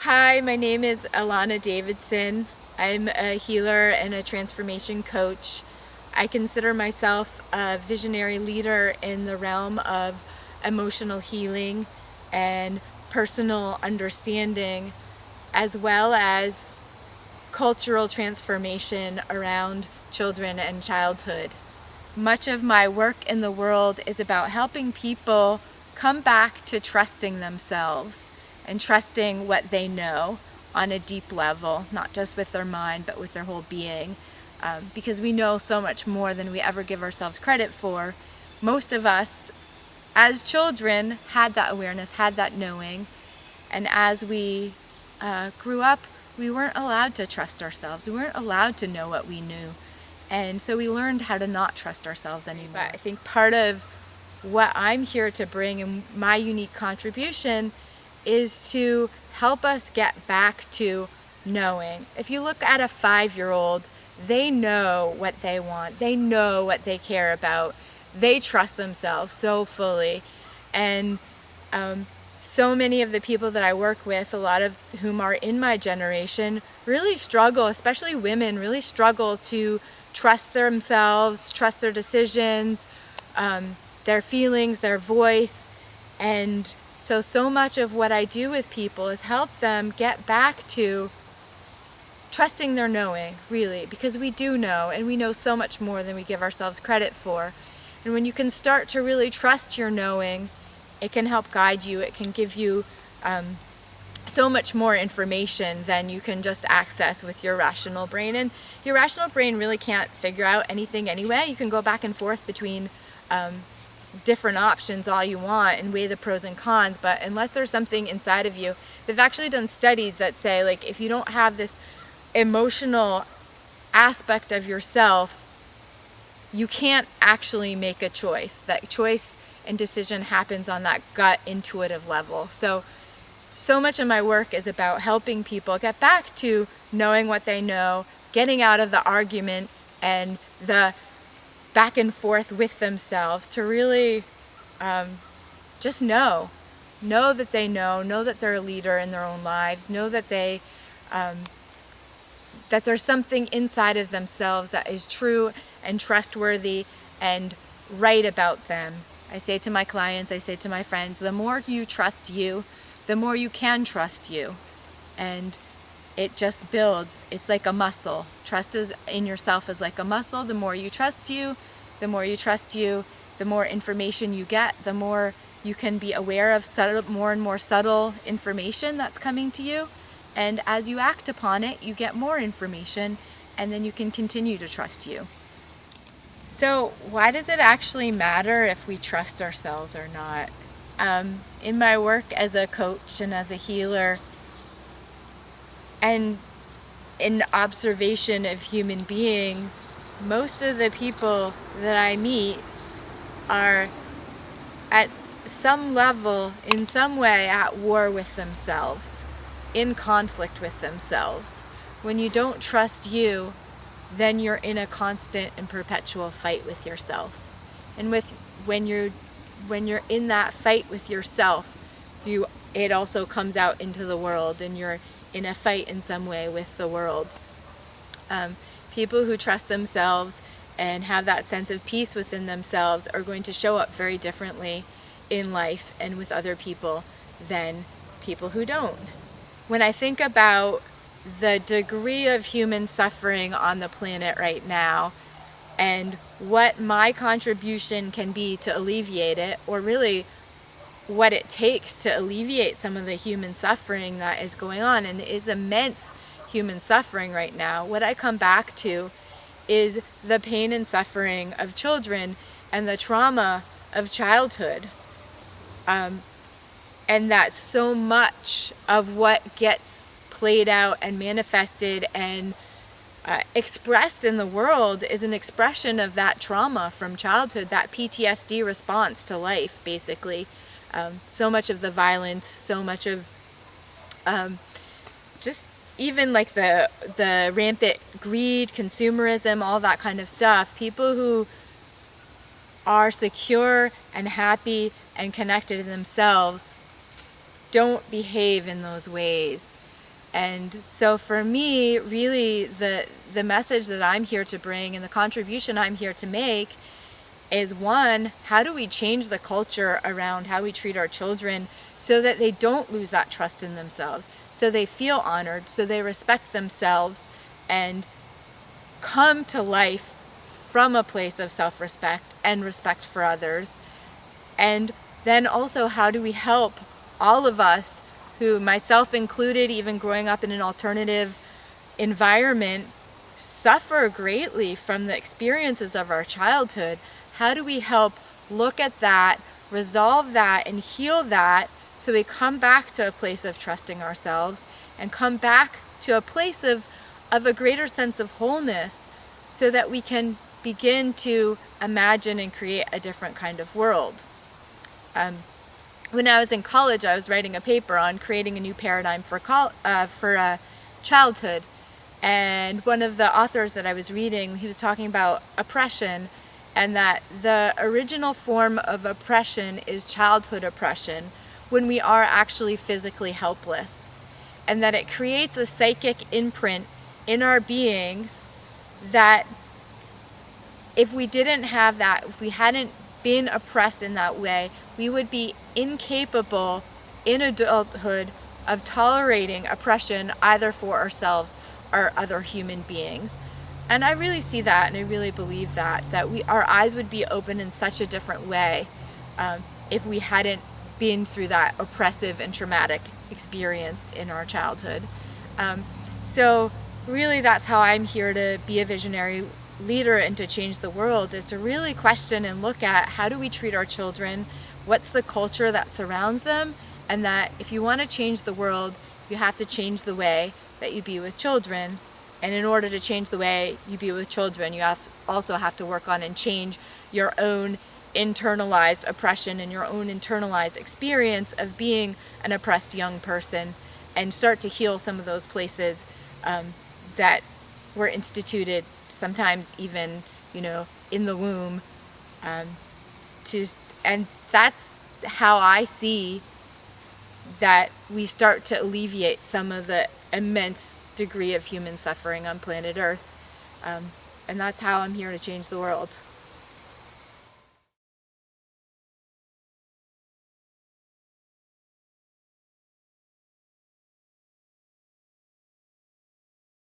Hi, my name is Alana Davidson. I'm a healer and a transformation coach. I consider myself a visionary leader in the realm of emotional healing and personal understanding, as well as cultural transformation around children and childhood. Much of my work in the world is about helping people come back to trusting themselves and trusting what they know on a deep level, not just with their mind, but with their whole being. Because we know so much more than we ever give ourselves credit for. Most of us, as children, had that awareness, had that knowing, and as we grew up, we weren't allowed to trust ourselves. We weren't allowed to know what we knew. And so we learned how to not trust ourselves anymore. But I think part of what I'm here to bring and my unique contribution is to help us get back to knowing. If you look at a 5-year-old, they know what they want. They know what they care about. They trust themselves so fully. And so many of the people that I work with, a lot of whom are in my generation, really struggle, especially women, really struggle to trust themselves, trust their decisions, their feelings, their voice. And so much of what I do with people is help them get back to trusting their knowing, really, because we do know, and we know so much more than we give ourselves credit for. And when you can start to really trust your knowing, it can help guide you. It can give you so much more information than you can just access with your rational brain. And your rational brain really can't figure out anything anyway. You can go back and forth between different options all you want and weigh the pros and cons, but unless there's something inside of you, they've actually done studies that say, like, if you don't have this emotional aspect of yourself, you can't actually make a choice. That choice and decision happens on that gut intuitive level. So much of my work is about helping people get back to knowing what they know, getting out of the argument and the back and forth with themselves, to really just know that they know that they're a leader in their own lives, know that they that there's something inside of themselves that is true and trustworthy and right about them. I say to my clients, I say to my friends, the more you trust you, the more you can trust you. And it just builds. It's like a muscle. Trust in yourself is like a muscle. The more you trust you, the more you trust you, the more information you get, the more you can be aware of more and more subtle information that's coming to you. And as you act upon it, you get more information, and then you can continue to trust you. So why does it actually matter if we trust ourselves or not? In my work as a coach and as a healer, and in observation of human beings, most of the people that I meet are at some level, in some way, at war with themselves, in conflict with themselves. When you don't trust you, then you're in a constant and perpetual fight with yourself. And when you're in that fight with yourself, it also comes out into the world, and you're in a fight in some way with the world. People who trust themselves and have that sense of peace within themselves are going to show up very differently in life and with other people than people who don't. When I think about the degree of human suffering on the planet right now and what my contribution can be to alleviate it, or really what it takes to alleviate some of the human suffering that is going on, and it is immense human suffering right now, what I come back to is the pain and suffering of children and the trauma of childhood. And that so much of what gets played out and manifested and expressed in the world is an expression of that trauma from childhood, that PTSD response to life, basically. So much of the violence, so much of just even like the rampant greed, consumerism, all that kind of stuff. People who are secure and happy and connected to themselves don't behave in those ways. And so for me, really, the message that I'm here to bring and the contribution I'm here to make is, one, how do we change the culture around how we treat our children so that they don't lose that trust in themselves, so they feel honored, so they respect themselves and come to life from a place of self-respect and respect for others. And then also, how do we help all of us, who, myself included, even growing up in an alternative environment, suffer greatly from the experiences of our childhood? How do we help look at that, resolve that, and heal that, so we come back to a place of trusting ourselves and come back to a place of a greater sense of wholeness, so that we can begin to imagine and create a different kind of world. When I was in college, I was writing a paper on creating a new paradigm for childhood. And one of the authors that I was reading, he was talking about oppression, and that the original form of oppression is childhood oppression, when we are actually physically helpless. And that it creates a psychic imprint in our beings that if we didn't have that, if we hadn't been oppressed in that way, we would be incapable in adulthood of tolerating oppression, either for ourselves or other human beings. And I really see that, and I really believe that our eyes would be open in such a different way if we hadn't been through that oppressive and traumatic experience in our childhood. So really, that's how I'm here to be a visionary leader and to change the world, is to really question and look at, how do we treat our children, what's the culture that surrounds them, and that if you want to change the world, you have to change the way that you be with children. And in order to change the way you be with children, you also have to work on and change your own internalized oppression and your own internalized experience of being an oppressed young person, and start to heal some of those places that were instituted, sometimes even, in the womb. And that's how I see that we start to alleviate some of the immense degree of human suffering on planet Earth. And that's how I'm here to change the world.